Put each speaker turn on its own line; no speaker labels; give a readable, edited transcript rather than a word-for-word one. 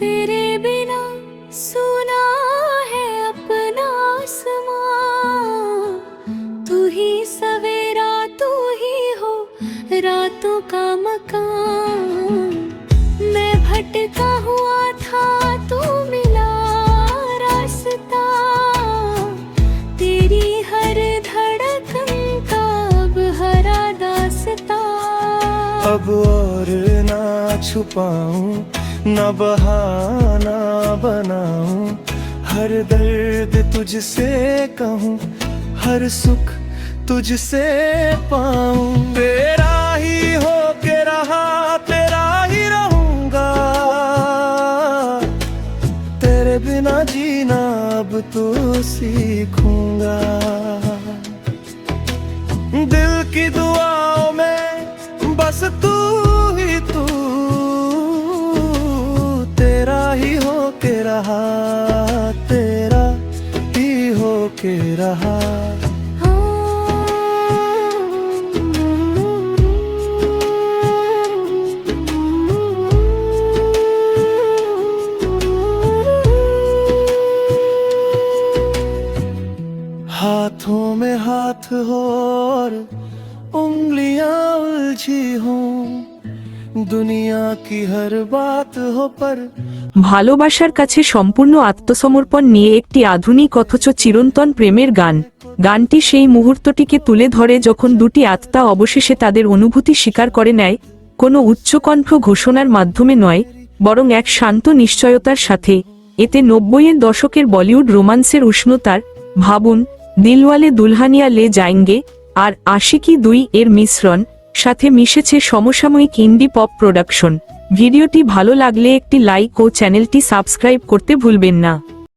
तेरे बिना सुना है अपना आसमां, तू ही सवेरा तू ही हो रातों का मकान। मैं भटका हुआ था तू मिला रास्ता, तेरी हर धड़कन का अब हरा दास्तां।
अब और ना छुपाऊं ना बहाना बनाऊं, हर दर्द तुझसे कहूं, हर सुख तुझसे पाऊं। तेरा ही हो के रहा तेरा ही रहूंगा, तेरे बिना जीना अब तो सीखूंगा। दिल की दुआओं में बस तू ही तू, तेरा ही हो के रहा तेरा ही हो के रहा। हाथों में हाथ हो और उंगलियां उलझी हों, दुनिया की हर बात हो पर।
ভালোবাসার কাছে সম্পূর্ণ আত্মসমর্পণ নিয়ে একটি আধুনিক অথচ চিরন্তন প্রেমের গান। গানটি সেই মুহূর্তটিকে তুলে ধরে যখন দুটি আত্মা অবশেষে তাদের অনুভূতি স্বীকার করে নেয়, কোনো উচ্চকণ্ঠ ঘোষণার মাধ্যমে নয়, বরং এক শান্ত নিশ্চয়তার সাথে। এতে ৯০-এর দশকের বলিউড রোমান্সের উষ্ণতার, ভাবুন দিলওয়ালে দুলহানিয়া লে যায়েঙ্গে আর আশিকি ২ এর মিশ্রণ, সাথে মিশেছে সমসাময়িক ইন্ডি পপ প্রোডাকশন। ভিডিওটি ভালো লাগলে একটি লাইক ও চ্যানেলটি সাবস্ক্রাইব করতে ভুলবেন না।